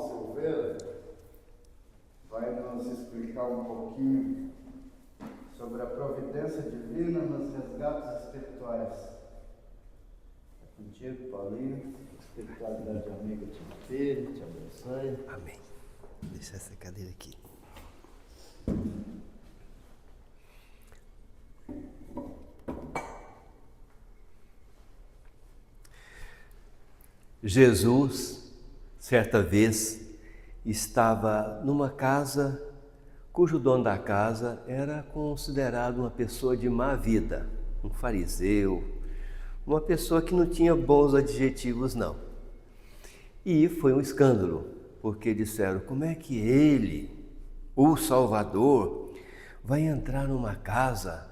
irmão Silveira vai nos explicar um pouquinho sobre a providência divina nos resgates espirituais. É contigo, Paulinho. Espiritualidade amiga te filho, te abençoe. Amém. Deixa essa cadeira aqui. Jesus, certa vez, estava numa casa cujo dono da casa era considerado uma pessoa de má vida, um fariseu, uma pessoa que não tinha bons adjetivos não. E foi um escândalo, porque disseram, como é que ele, o Salvador, vai entrar numa casa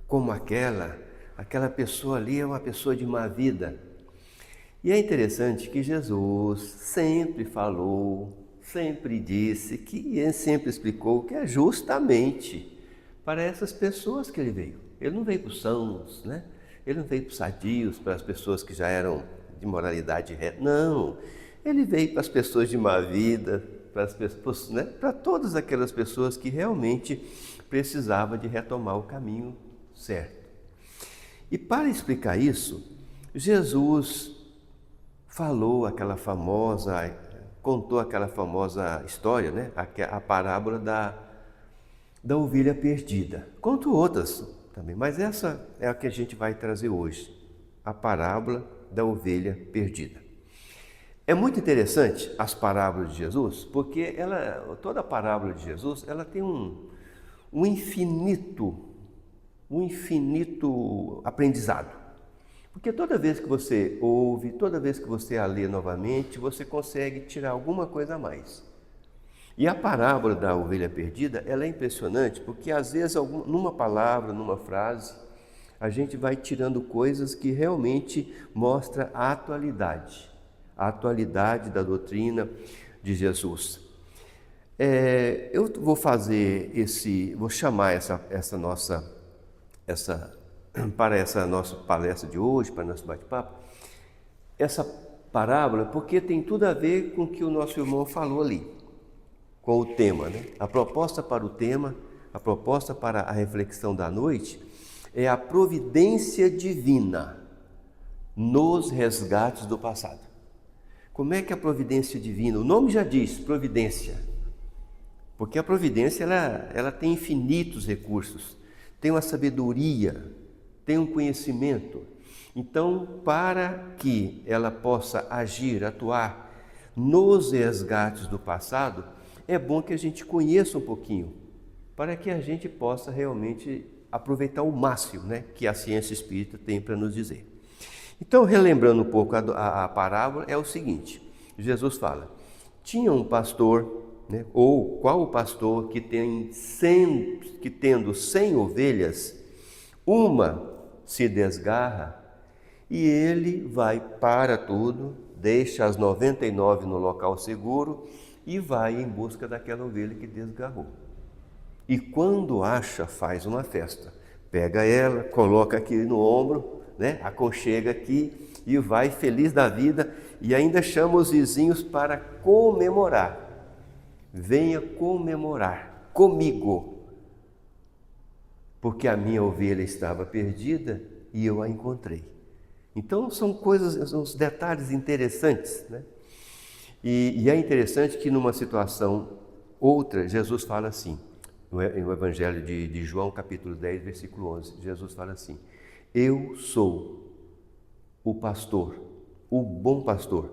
como aquela pessoa ali é uma pessoa de má vida. E é interessante que Jesus sempre falou, sempre disse, sempre explicou que é justamente para essas pessoas que ele veio. Ele não veio para os sãos, né? Ele não veio para os sadios, para as pessoas que já eram de moralidade reta. Não, ele veio para as pessoas de má vida, para as pessoas, né? Para todas aquelas pessoas que realmente precisavam de retomar o caminho certo. E para explicar isso, Jesus contou aquela famosa história, né? A parábola da ovelha perdida. Contou outras também, mas essa é a que a gente vai trazer hoje, a parábola da ovelha perdida. É muito interessante as parábolas de Jesus, porque toda a parábola de Jesus ela tem um infinito aprendizado. Porque toda vez que você ouve, toda vez que você a lê novamente, você consegue tirar alguma coisa a mais. E a parábola da ovelha perdida, ela é impressionante, porque às vezes numa palavra, numa frase, a gente vai tirando coisas que realmente mostram a atualidade da doutrina de Jesus. Eu vou chamar para essa nossa palestra de hoje, para nosso bate-papo, essa parábola, porque tem tudo a ver com o que o nosso irmão falou ali, com o tema, né? A proposta para o tema, a proposta para a reflexão da noite é a providência divina nos resgates do passado. Como é que a providência divina, o nome já diz, providência, porque a providência ela tem infinitos recursos, tem uma sabedoria, tem um conhecimento. Então, para que ela possa agir, atuar nos resgates do passado, é bom que a gente conheça um pouquinho, para que a gente possa realmente aproveitar o máximo, né, que a ciência espírita tem para nos dizer. Então, relembrando um pouco a parábola, é o seguinte, Jesus fala, tinha um pastor, né, ou qual o pastor que tendo 100 ovelhas, uma se desgarra e ele vai para tudo, deixa as 99 no local seguro e vai em busca daquela ovelha que desgarrou. E quando acha, faz uma festa. Pega ela, coloca aqui no ombro, né? Aconchega aqui e vai feliz da vida e ainda chama os vizinhos para comemorar. Venha comemorar comigo, porque a minha ovelha estava perdida e eu a encontrei. Então são uns detalhes interessantes, né? E é interessante que numa situação outra, Jesus fala assim, no Evangelho de João, capítulo 10, versículo 11, Jesus fala assim, eu sou o pastor, o bom pastor,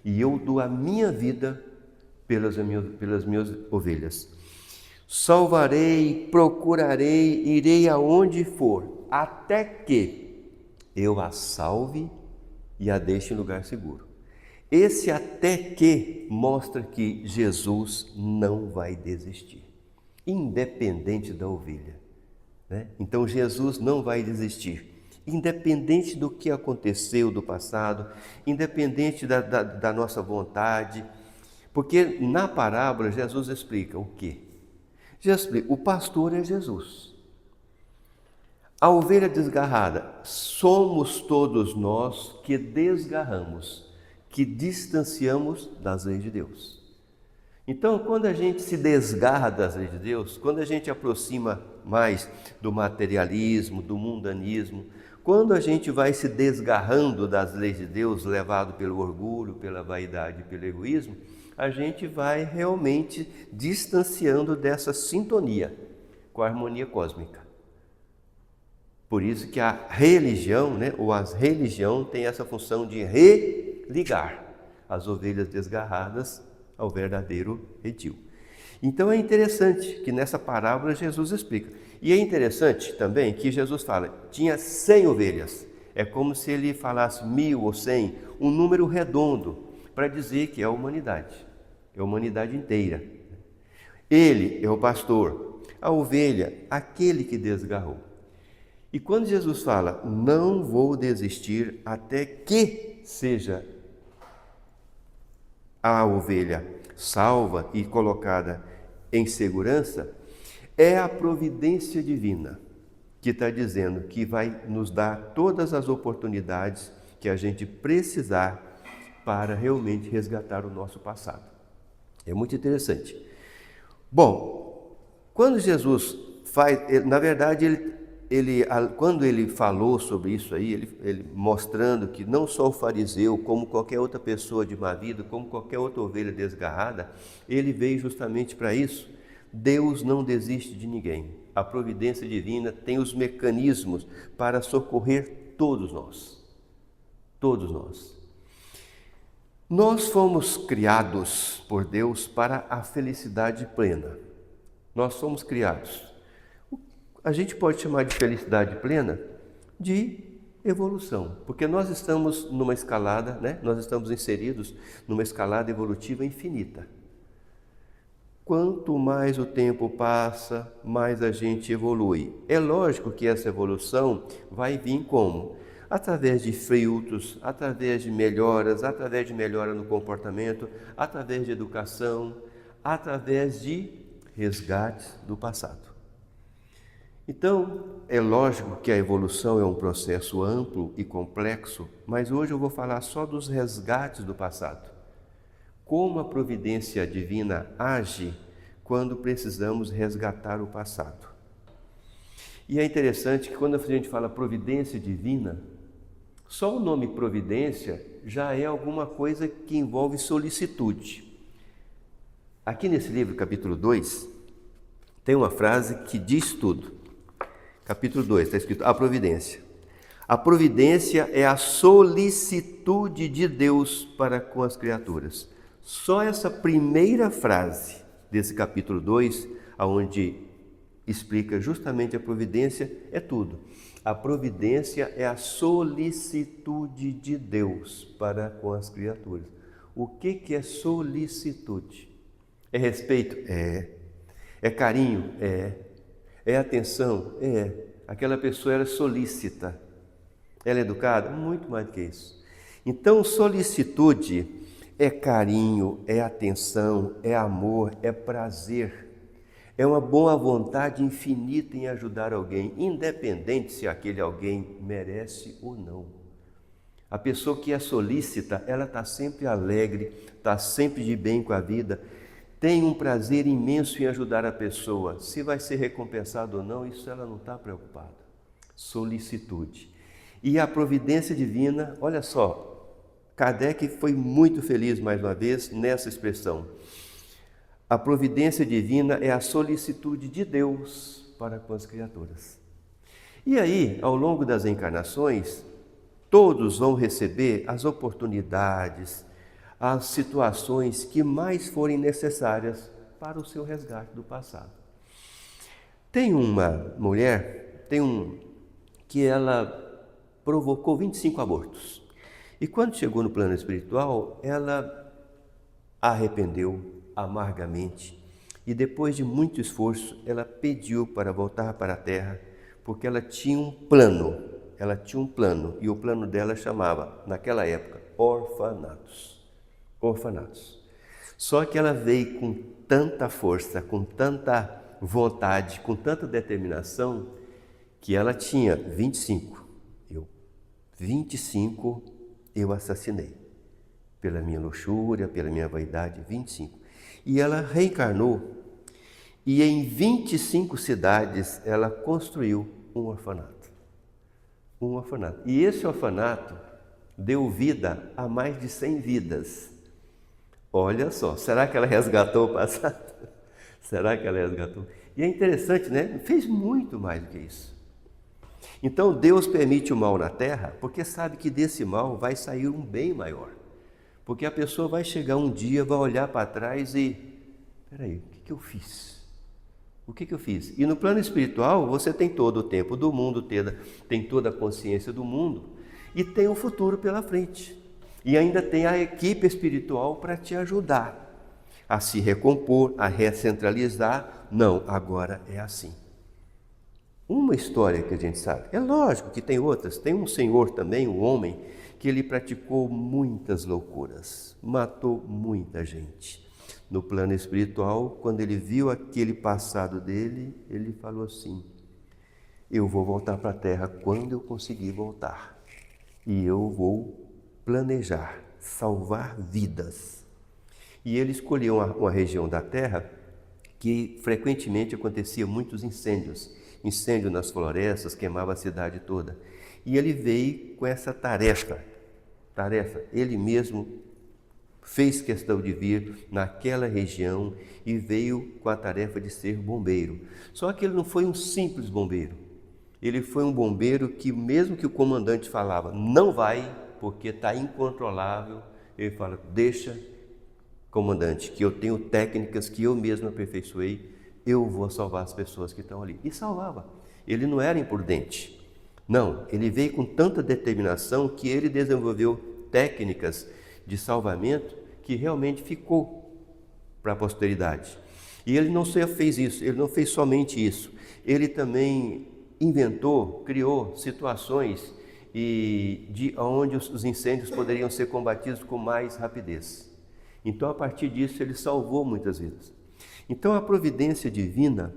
e eu dou a minha vida pelas minhas ovelhas. Salvarei, procurarei, irei aonde for, até que eu a salve e a deixe em lugar seguro. Esse até que mostra que Jesus não vai desistir, independente da ovelha, né? Então Jesus não vai desistir, independente do que aconteceu do passado, independente da nossa vontade, porque na parábola Jesus explica o quê? Jesus explica, o pastor é Jesus. A ovelha desgarrada somos todos nós que desgarramos, que distanciamos das leis de Deus. Então, quando a gente se desgarra das leis de Deus, quando a gente aproxima mais do materialismo, do mundanismo, quando a gente vai se desgarrando das leis de Deus, levado pelo orgulho, pela vaidade, pelo egoísmo, a gente vai realmente distanciando dessa sintonia com a harmonia cósmica. Por isso que a religião, ou a religião tem essa função de religar as ovelhas desgarradas ao verdadeiro redil. Então é interessante que nessa parábola Jesus explica. E é interessante também que Jesus fala, tinha 100 ovelhas. É como se ele falasse 1000 ou 100, um número redondo, para dizer que é a humanidade inteira. Ele é o pastor, a ovelha, aquele que desgarrou. E quando Jesus fala, não vou desistir até que seja a ovelha salva e colocada em segurança, é a providência divina que está dizendo que vai nos dar todas as oportunidades que a gente precisar para realmente resgatar o nosso passado. É muito interessante. Bom, quando Jesus faz, na verdade, quando ele falou sobre isso aí, ele mostrando que não só o fariseu, como qualquer outra pessoa de má vida, como qualquer outra ovelha desgarrada, ele veio justamente para isso. Deus não desiste de ninguém. A providência divina tem os mecanismos para socorrer todos nós. Todos nós. Nós fomos criados por Deus para a felicidade plena. Nós somos criados. A gente pode chamar de felicidade plena de evolução, porque nós estamos numa escalada, nós estamos inseridos numa escalada evolutiva infinita. Quanto mais o tempo passa, mais a gente evolui. É lógico que essa evolução vai vir como? Através de filtros, através de melhoras, através de melhora no comportamento, através de educação, através de resgates do passado. Então, é lógico que a evolução é um processo amplo e complexo, mas hoje eu vou falar só dos resgates do passado. Como a providência divina age quando precisamos resgatar o passado. E é interessante que quando a gente fala providência divina, só o nome providência já é alguma coisa que envolve solicitude. Aqui nesse livro, capítulo 2, tem uma frase que diz tudo. Capítulo 2, está escrito a providência. A providência é a solicitude de Deus para com as criaturas. Só essa primeira frase desse capítulo 2, onde explica justamente a providência, é tudo. A providência é a solicitude de Deus para com as criaturas. O que é solicitude? É respeito? É. É carinho? É. É atenção? É. Aquela pessoa era solícita. Ela é educada? Muito mais do que isso. Então, solicitude é carinho, é atenção, é amor, é prazer. É uma boa vontade infinita em ajudar alguém, independente se aquele alguém merece ou não. A pessoa que é solícita, ela está sempre alegre, está sempre de bem com a vida, tem um prazer imenso em ajudar a pessoa. Se vai ser recompensado ou não, isso ela não está preocupada. Solicitude. E a providência divina, olha só, Kardec foi muito feliz mais uma vez nessa expressão. A providência divina é a solicitude de Deus para com as criaturas. E aí, ao longo das encarnações, todos vão receber as oportunidades, as situações que mais forem necessárias para o seu resgate do passado. Tem uma mulher, que ela provocou 25 abortos. E quando chegou no plano espiritual, ela arrependeu amargamente. E depois de muito esforço, ela pediu para voltar para a Terra, porque ela tinha um plano. E o plano dela chamava, naquela época, orfanatos. Só que ela veio com tanta força, com tanta vontade, com tanta determinação, que ela tinha 25 eu assassinei. pela minha luxúria, pela minha vaidade, 25. E ela reencarnou e em 25 cidades ela construiu um orfanato. Um orfanato. E esse orfanato deu vida a mais de 100 vidas. Olha só, será que ela resgatou o passado? Será que ela resgatou? E é interessante, né? Fez muito mais do que isso. Então Deus permite o mal na terra porque sabe que desse mal vai sair um bem maior. Porque a pessoa vai chegar um dia, vai olhar para trás e... Peraí, o que eu fiz? O que eu fiz? E no plano espiritual, você tem todo o tempo do mundo, tem toda a consciência do mundo e tem o futuro pela frente. E ainda tem a equipe espiritual para te ajudar a se recompor, a recentralizar. Não, agora é assim. Uma história que a gente sabe, é lógico que tem outras. Tem um senhor também, um homem, que ele praticou muitas loucuras, matou muita gente. No plano espiritual, quando ele viu aquele passado dele, ele falou assim: eu vou voltar para a Terra quando eu conseguir voltar. E eu vou planejar, salvar vidas. E ele escolheu uma região da Terra que frequentemente acontecia muitos incêndios. Incêndio nas florestas, queimava a cidade toda. E ele veio com essa tarefa. Ele mesmo fez questão de vir naquela região e veio com a tarefa de ser bombeiro. Só que ele não foi um simples bombeiro. Ele foi um bombeiro que, mesmo que o comandante falava, não vai, porque está incontrolável, ele fala, deixa, comandante, que eu tenho técnicas que eu mesmo aperfeiçoei, eu vou salvar as pessoas que estão ali. E salvava. Ele não era imprudente. Não, ele veio com tanta determinação que ele desenvolveu técnicas de salvamento que realmente ficou para a posteridade. E ele não só fez isso, ele não fez somente isso, ele também inventou, criou situações onde os incêndios poderiam ser combatidos com mais rapidez. Então, a partir disso, ele salvou muitas vidas. Então, a providência divina,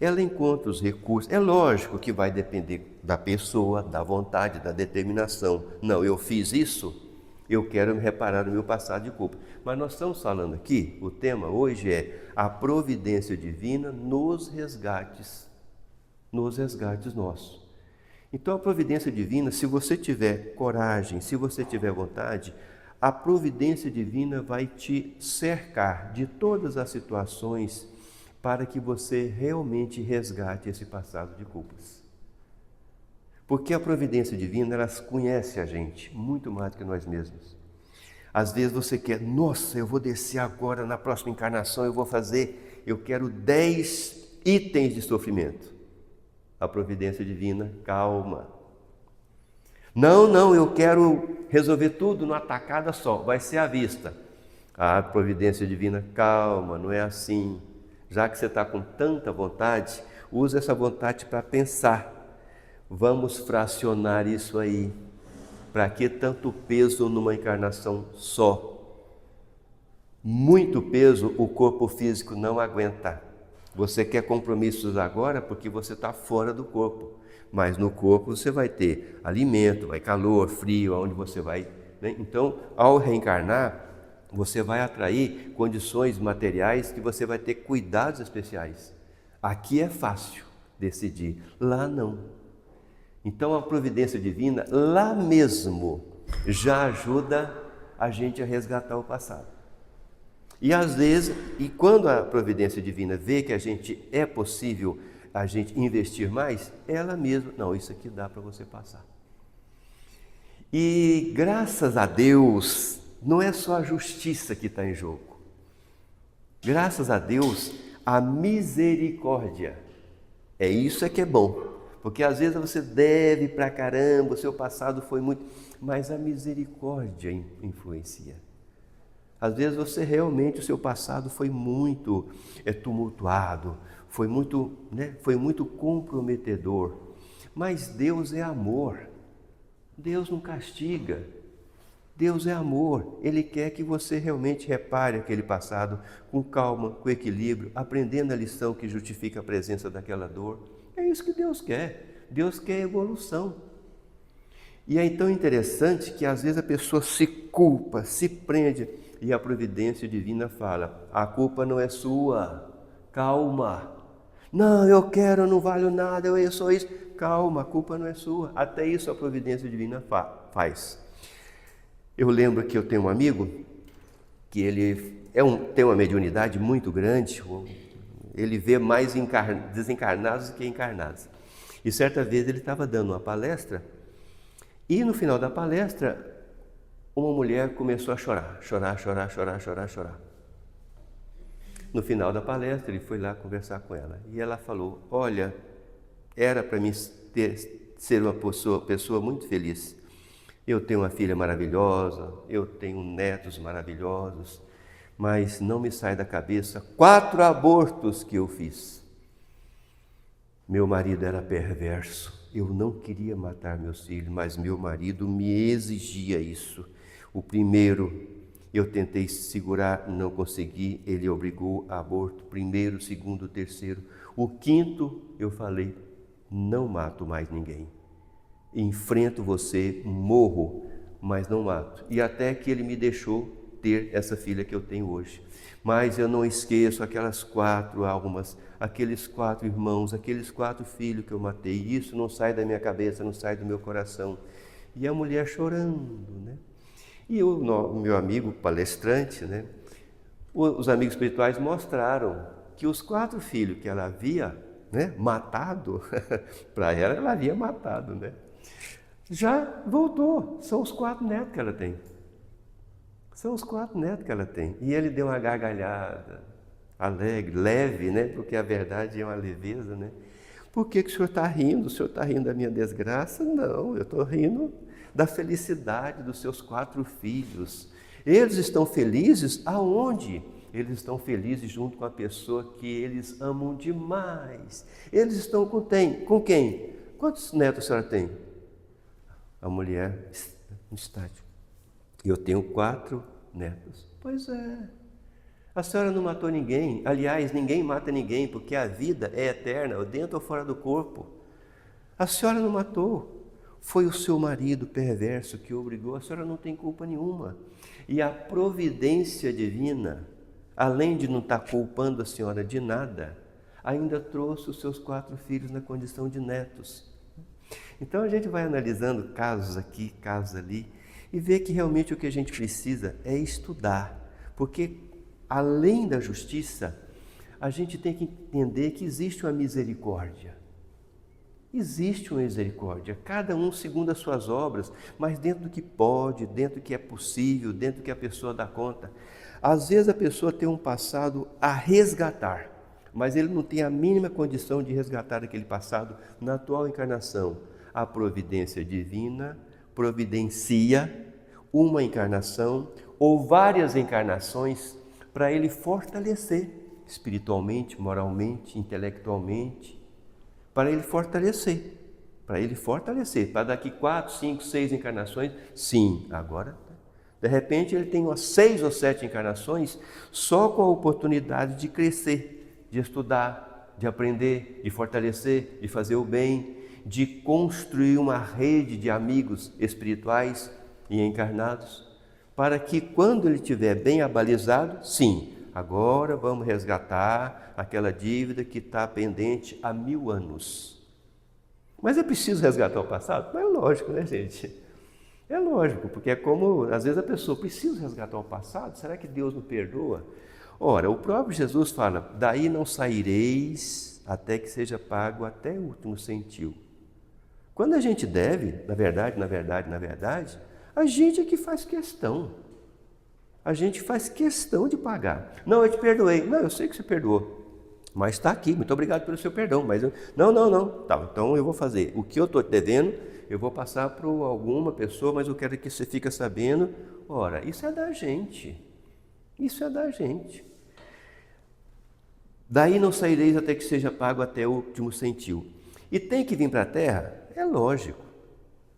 ela encontra os recursos. É lógico que vai depender da pessoa, da vontade, da determinação. Não, eu fiz isso, eu quero me reparar no meu passado de culpa. Mas nós estamos falando aqui, o tema hoje é a providência divina nos resgates nossos. Então a providência divina, se você tiver coragem, se você tiver vontade, a providência divina vai te cercar de todas as situações para que você realmente resgate esse passado de culpas. Porque a providência divina, ela conhece a gente muito mais do que nós mesmos. Às vezes você quer, nossa, eu vou descer agora, na próxima encarnação eu quero 10 itens de sofrimento. A providência divina, calma. Não, eu quero resolver tudo numa tacada só, vai ser à vista. A providência divina, calma, não é assim. Já que você está com tanta vontade, use essa vontade para pensar. Vamos fracionar isso aí. Para que tanto peso numa encarnação só? Muito peso o corpo físico não aguenta. Você quer compromissos agora porque você está fora do corpo. Mas no corpo você vai ter alimento, vai calor, frio, aonde você vai, né? Então, ao reencarnar, você vai atrair condições materiais que você vai ter cuidados especiais. Aqui é fácil decidir, lá não. Então a providência divina, lá mesmo, já ajuda a gente a resgatar o passado. E às vezes, quando a providência divina vê que é possível a gente investir mais, ela mesma, não, isso aqui dá para você passar. E graças a Deus, não é só a justiça que está em jogo. Graças a Deus, a misericórdia. Isso que é bom. Porque às vezes você deve pra caramba, o seu passado foi muito... Mas a misericórdia influencia. Às vezes você realmente, o seu passado foi muito tumultuado, foi muito comprometedor. Mas Deus é amor. Deus não castiga. Deus é amor. Ele quer que você realmente repare aquele passado com calma, com equilíbrio, aprendendo a lição que justifica a presença daquela dor. É isso que Deus quer. Deus quer evolução. E é tão interessante que às vezes a pessoa se culpa, se prende, e a providência divina fala: a culpa não é sua, calma. Não, eu quero, eu não valho nada, eu sou isso. Calma, a culpa não é sua. Até isso a providência divina faz. Eu lembro que eu tenho um amigo que ele tem uma mediunidade muito grande, ele vê mais desencarnados do que encarnados. E certa vez ele estava dando uma palestra, e no final da palestra, uma mulher começou a chorar. No final da palestra, ele foi lá conversar com ela. E ela falou: olha, era para mim ser uma pessoa muito feliz. Eu tenho uma filha maravilhosa, eu tenho netos maravilhosos, mas não me sai da cabeça 4 abortos que eu fiz. Meu marido era perverso. Eu não queria matar meus filhos, mas meu marido me exigia isso. O primeiro, eu tentei segurar, não consegui, ele obrigou a aborto. Primeiro, segundo, terceiro. O 5º, eu falei: não mato mais ninguém. Enfrento você, morro, mas não mato. E até que ele me deixou ter essa filha que eu tenho hoje. Mas eu não esqueço aquelas 4 almas, aqueles 4 irmãos, aqueles 4 filhos que eu matei. Isso não sai da minha cabeça, não sai do meu coração. E a mulher chorando, né? E o meu amigo palestrante, né? Os amigos espirituais mostraram que os 4 filhos que ela havia, né, matado, para ela havia matado, né? Já voltou, são os 4 netos que ela tem. São os 4 netos que ela tem. E ele deu uma gargalhada, alegre, leve, né? Porque a verdade é uma leveza, né? Por que o senhor está rindo? O senhor está rindo da minha desgraça? Não, eu estou rindo da felicidade dos seus 4 filhos. Eles estão felizes aonde? Eles estão felizes junto com a pessoa que eles amam demais. Eles estão com quem? Quantos netos a senhora tem? A mulher, um estádio. Eu tenho 4 netos. Pois é. A senhora não matou ninguém. Aliás, ninguém mata ninguém, porque a vida é eterna, dentro ou fora do corpo. A senhora não matou. Foi o seu marido perverso que obrigou. A senhora não tem culpa nenhuma. E a providência divina, além de não estar culpando a senhora de nada, ainda trouxe os seus 4 filhos na condição de netos. Então a gente vai analisando casos aqui, casos ali, e vê que realmente o que a gente precisa é estudar, porque além da justiça, a gente tem que entender que existe uma misericórdia. Existe uma misericórdia, cada um segundo as suas obras, mas dentro do que pode, dentro do que é possível, dentro do que a pessoa dá conta. Às vezes a pessoa tem um passado a resgatar, mas ele não tem a mínima condição de resgatar aquele passado na atual encarnação. A providência divina providencia uma encarnação ou várias encarnações para ele fortalecer espiritualmente, moralmente, intelectualmente, para ele fortalecer, para daqui 4, 5, 6 encarnações, sim, agora, de repente ele tem umas 6 ou 7 encarnações só com a oportunidade de crescer, de estudar, de aprender, de fortalecer, de fazer o bem, de construir uma rede de amigos espirituais e encarnados, para que quando ele estiver bem abalizado, sim, agora vamos resgatar aquela dívida que está pendente há 1000 anos. Mas é preciso resgatar o passado? Mas é lógico, né, gente? É lógico, porque é como, às vezes a pessoa precisa resgatar o passado, será que Deus não perdoa? Ora, o próprio Jesus fala: daí não saireis até que seja pago até o último centil. Quando a gente deve, na verdade, a gente é que faz questão. A gente faz questão de pagar. Não, eu te perdoei. Não, eu sei que você perdoou, mas está aqui, muito obrigado pelo seu perdão. Mas não. Tá, então eu vou fazer. O que eu estou te devendo, eu vou passar para alguma pessoa, mas eu quero que você fique sabendo. Ora, isso é da gente. Isso é da gente. Daí não saireis até que seja pago até o último centil. E tem que vir para a terra? É lógico.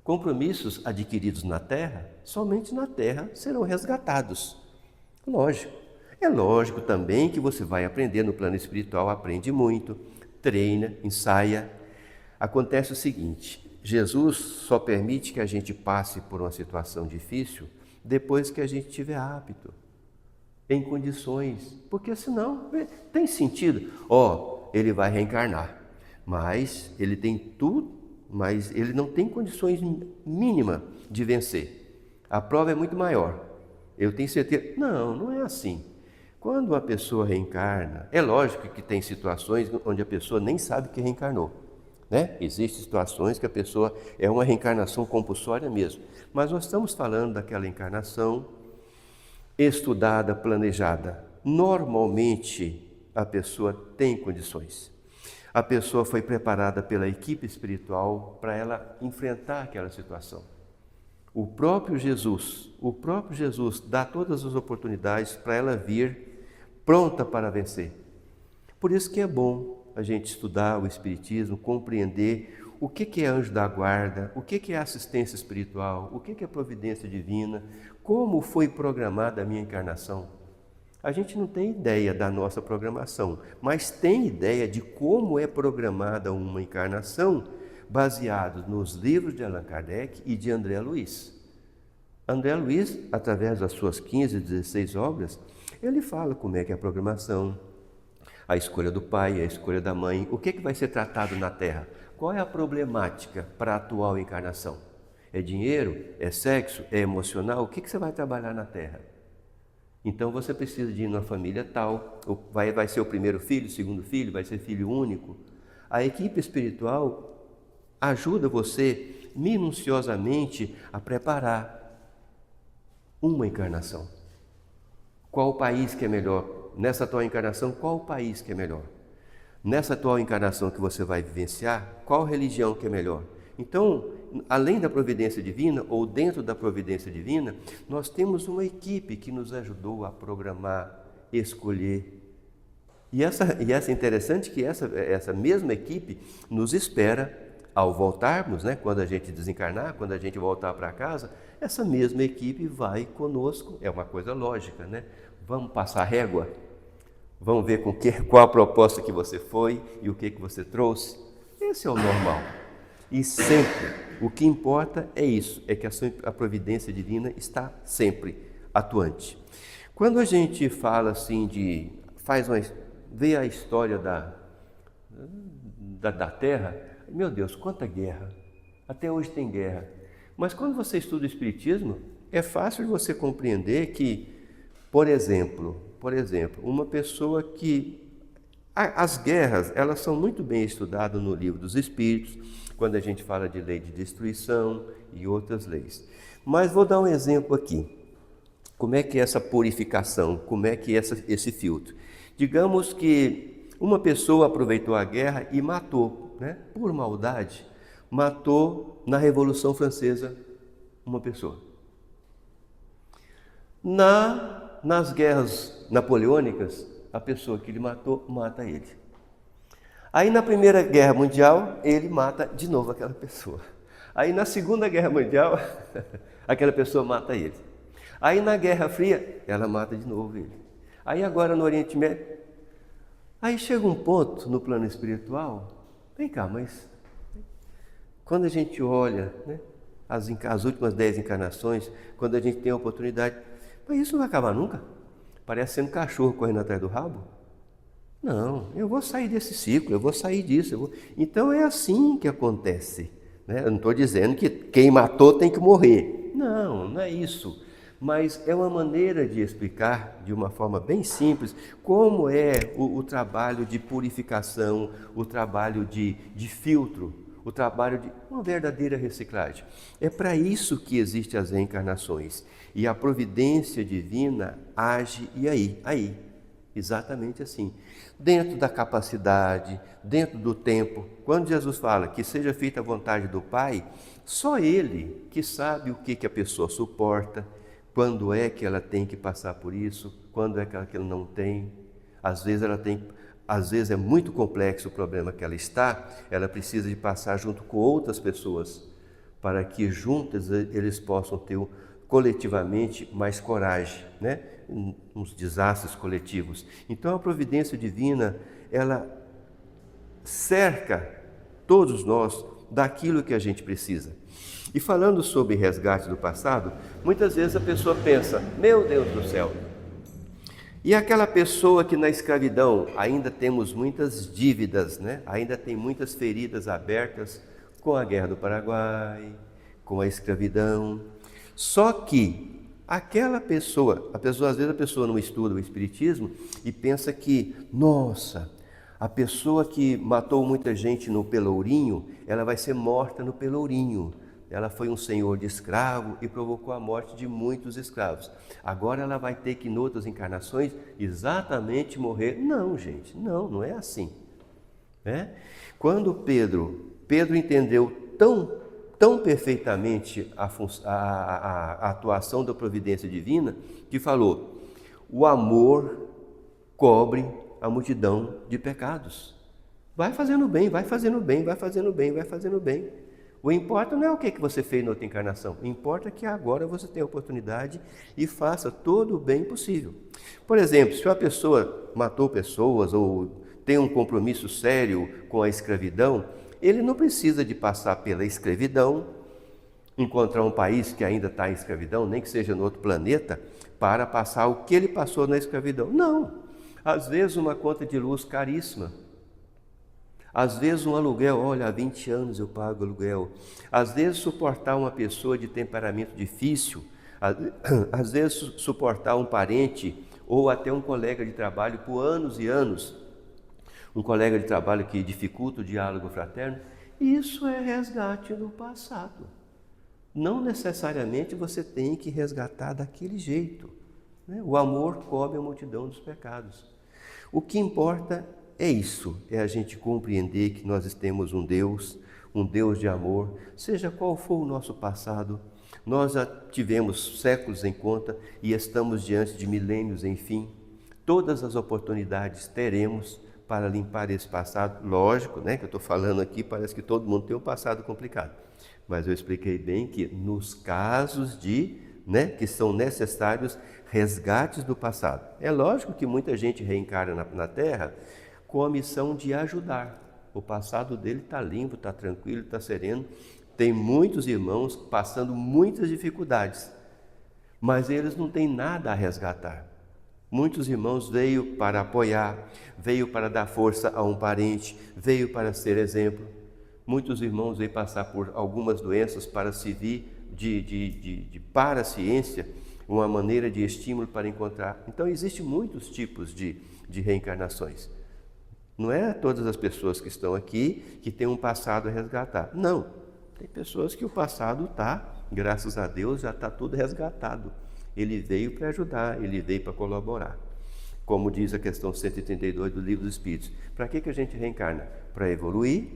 Compromissos adquiridos na terra, somente na terra serão resgatados. Lógico. É lógico também que você vai aprender no plano espiritual, aprende muito, treina, ensaia. Acontece o seguinte: Jesus só permite que a gente passe por uma situação difícil depois que a gente tiver apto, em condições, porque senão tem sentido. Ele vai reencarnar, mas ele tem tudo, mas ele não tem condições mínimas de vencer. A prova é muito maior. Eu tenho certeza. Não é assim. Quando uma pessoa reencarna, é lógico que tem situações onde a pessoa nem sabe que reencarnou. Né? Existem situações que a pessoa é uma reencarnação compulsória mesmo. Mas nós estamos falando daquela encarnação estudada, planejada. Normalmente a pessoa tem condições. A pessoa foi preparada pela equipe espiritual para ela enfrentar aquela situação. O próprio Jesus dá todas as oportunidades para ela vir pronta para vencer. Por isso que é bom a gente estudar o Espiritismo, compreender o que é anjo da guarda, o que é assistência espiritual, o que é providência divina, como foi programada a minha encarnação. A gente não tem ideia da nossa programação, mas tem ideia de como é programada uma encarnação baseado nos livros de Allan Kardec e de André Luiz. André Luiz, através das suas 15, 16 obras, ele fala como é que é a programação, a escolha do pai, a escolha da mãe, o que vai ser tratado na Terra. Qual é a problemática para a atual encarnação? É dinheiro? É sexo? É emocional? O que você vai trabalhar na Terra? Então você precisa de ir numa família tal, vai ser o primeiro filho, o segundo filho, vai ser filho único. A equipe espiritual ajuda você minuciosamente a preparar uma encarnação. Qual o país que é melhor? Nessa atual encarnação, qual o país que é melhor? Nessa atual encarnação que você vai vivenciar, qual religião que é melhor? Então, além da providência divina, ou dentro da providência divina, nós temos uma equipe que nos ajudou a programar, escolher. E essa é interessante que essa mesma equipe nos espera ao voltarmos, né? Quando a gente desencarnar, quando a gente voltar para casa, essa mesma equipe vai conosco, é uma coisa lógica, né? Vamos passar régua, vamos ver qual a proposta que você foi e o que você trouxe. Esse é o normal. E sempre, o que importa é isso, é que a providência divina está sempre atuante. Quando a gente fala assim vê a história da Terra, meu Deus, quanta guerra, até hoje tem guerra. Mas quando você estuda o Espiritismo, é fácil de você compreender que, por exemplo, uma pessoa que... As guerras, elas são muito bem estudadas no Livro dos Espíritos, quando a gente fala de lei de destruição e outras leis. Mas vou dar um exemplo aqui. Como é que é essa purificação? Como é que é esse filtro? Digamos que uma pessoa aproveitou a guerra e matou, né, por maldade, matou na Revolução Francesa uma pessoa. Nas guerras napoleônicas, a pessoa que ele matou, mata ele. Aí na Primeira Guerra Mundial, ele mata de novo aquela pessoa. Aí na Segunda Guerra Mundial, aquela pessoa mata ele. Aí na Guerra Fria, ela mata de novo ele. Aí agora no Oriente Médio, aí chega um ponto no plano espiritual, vem cá, mas quando a gente olha, né, as últimas 10 encarnações, quando a gente tem a oportunidade, mas isso não vai acabar nunca? Parece sendo cachorro correndo atrás do rabo. Não, eu vou sair desse ciclo, eu vou sair disso. Então é assim que acontece. Né? Eu não estou dizendo que quem matou tem que morrer. Não é isso. Mas é uma maneira de explicar, de uma forma bem simples, como é o trabalho de purificação, o trabalho de filtro, o trabalho de uma verdadeira reciclagem. É para isso que existem as reencarnações. E a providência divina age, e aí, exatamente assim. Dentro da capacidade, dentro do tempo. Quando Jesus fala que seja feita a vontade do Pai, só Ele que sabe o que a pessoa suporta, quando é que ela tem que passar por isso, quando é que ela não tem. Às vezes é muito complexo o problema que ela está, ela precisa de passar junto com outras pessoas, para que juntas eles possam ter coletivamente mais coragem, né? Uns desastres coletivos. Então a providência divina, ela cerca todos nós daquilo que a gente precisa. E falando sobre resgate do passado, muitas vezes a pessoa pensa, meu Deus do céu, e aquela pessoa que na escravidão ainda temos muitas dívidas, né? Ainda tem muitas feridas abertas com a Guerra do Paraguai, com a escravidão. Só que aquela pessoa, às vezes a pessoa não estuda o Espiritismo e pensa que, nossa, a pessoa que matou muita gente no Pelourinho, ela vai ser morta no Pelourinho. Ela foi um senhor de escravo e provocou a morte de muitos escravos. Agora ela vai ter que, em outras encarnações, exatamente morrer. Não, gente, não é assim. Né? Quando Pedro entendeu tão perfeitamente a atuação da providência divina, que falou, o amor cobre a multidão de pecados. Vai fazendo bem, vai fazendo bem, vai fazendo bem, vai fazendo bem. O importa não é o que você fez na outra encarnação, o importa é que agora você tem a oportunidade e faça todo o bem possível. Por exemplo, se uma pessoa matou pessoas ou tem um compromisso sério com a escravidão, ele não precisa de passar pela escravidão, encontrar um país que ainda está em escravidão, nem que seja no outro planeta, para passar o que ele passou na escravidão. Não! Às vezes uma conta de luz caríssima. Às vezes um aluguel, olha, há 20 anos eu pago aluguel. Às vezes suportar uma pessoa de temperamento difícil, às vezes suportar um parente ou até um colega de trabalho por anos e anos, um colega de trabalho que dificulta o diálogo fraterno, isso é resgate do passado. Não necessariamente você tem que resgatar daquele jeito. Né? O amor cobre a multidão dos pecados. O que importa é isso, é a gente compreender que nós temos um Deus de amor, seja qual for o nosso passado. Nós já tivemos séculos em conta e estamos diante de milênios, enfim. Todas as oportunidades teremos para limpar esse passado. Lógico, né, que eu estou falando aqui, parece que todo mundo tem um passado complicado. Mas eu expliquei bem que nos casos que são necessários resgates do passado. É lógico que muita gente reencarna na Terra com a missão de ajudar. O passado dele está limpo, está tranquilo, está sereno. Tem muitos irmãos passando muitas dificuldades, mas eles não têm nada a resgatar. Muitos irmãos veio para apoiar, veio para dar força a um parente, veio para ser exemplo. Muitos irmãos veio passar por algumas doenças para servir de paraciência, uma maneira de estímulo para encontrar. Então, existem muitos tipos de reencarnações. Não é todas as pessoas que estão aqui que têm um passado a resgatar. Não, tem pessoas que o passado está, graças a Deus, já está tudo resgatado. Ele veio para ajudar, ele veio para colaborar. Como diz a questão 132 do Livro dos Espíritos. Para que a gente reencarna? Para evoluir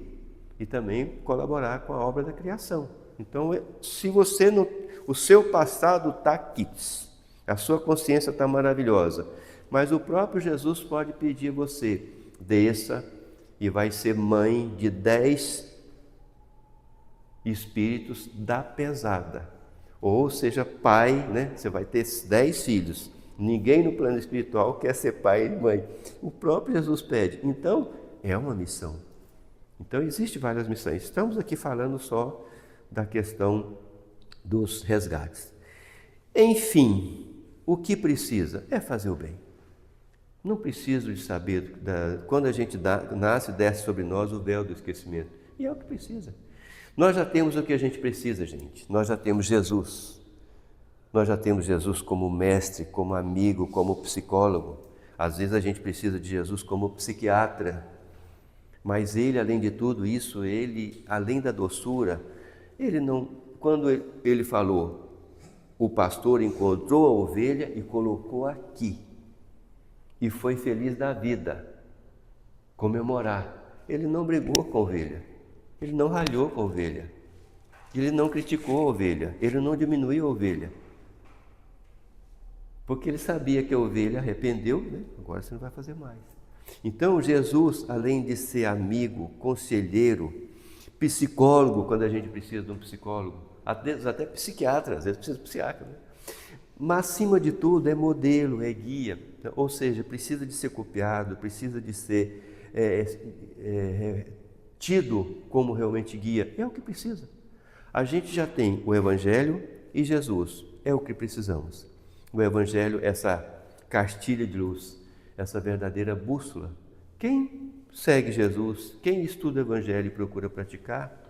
e também colaborar com a obra da criação. Então, se você não... O seu passado está quites, a sua consciência está maravilhosa, mas o próprio Jesus pode pedir a você, desça e vai ser mãe de 10 espíritos da pesada. Ou seja, pai, né? Você vai ter 10 filhos. Ninguém no plano espiritual quer ser pai e mãe. O próprio Jesus pede. Então, é uma missão. Então, existem várias missões. Estamos aqui falando só da questão dos resgates. Enfim, o que precisa é fazer o bem. Não preciso de saber, quando a gente nasce, desce sobre nós o véu do esquecimento. E é o que precisa. Nós já temos o que a gente precisa, gente. Nós já temos Jesus. Nós já temos Jesus como mestre, como amigo, como psicólogo. Às vezes a gente precisa de Jesus como psiquiatra. Mas ele, além de tudo isso, ele, além da doçura, ele não... Quando ele falou, o pastor encontrou a ovelha e colocou aqui. E foi feliz da vida, comemorar. Ele não brigou com a ovelha, ele não ralhou com a ovelha, ele não criticou a ovelha, ele não diminuiu a ovelha. Porque ele sabia que a ovelha arrependeu, né? Agora você não vai fazer mais. Então Jesus, além de ser amigo, conselheiro, psicólogo, quando a gente precisa de um psicólogo, até psiquiatra, às vezes precisa de psiquiatra, né? Mas, acima de tudo, é modelo, é guia, ou seja, precisa de ser copiado, precisa de ser tido como realmente guia, é o que precisa. A gente já tem o Evangelho e Jesus, é o que precisamos. O Evangelho, essa cartilha de luz, essa verdadeira bússola. Quem segue Jesus, quem estuda o Evangelho e procura praticar,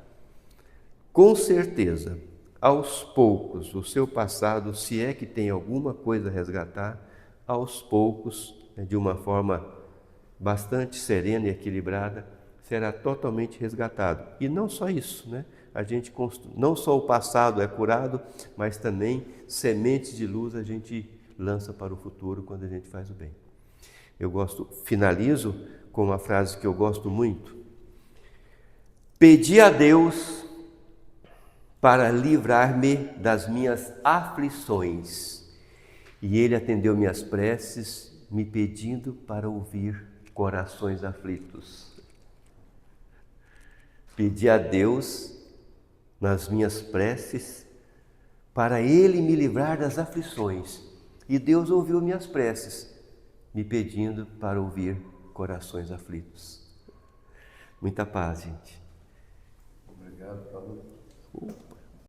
com certeza, aos poucos, o seu passado, se é que tem alguma coisa a resgatar, aos poucos, de uma forma bastante serena e equilibrada, será totalmente resgatado. E não só isso, né? A gente não só o passado é curado, mas também sementes de luz a gente lança para o futuro quando a gente faz o bem. Finalizo com uma frase que eu gosto muito. Pedi a Deus para livrar-me das minhas aflições, e Ele atendeu minhas preces, me pedindo para ouvir corações aflitos. Pedi a Deus, nas minhas preces, para Ele me livrar das aflições, e Deus ouviu minhas preces, me pedindo para ouvir corações aflitos. Muita paz, gente. Obrigado, Paulo.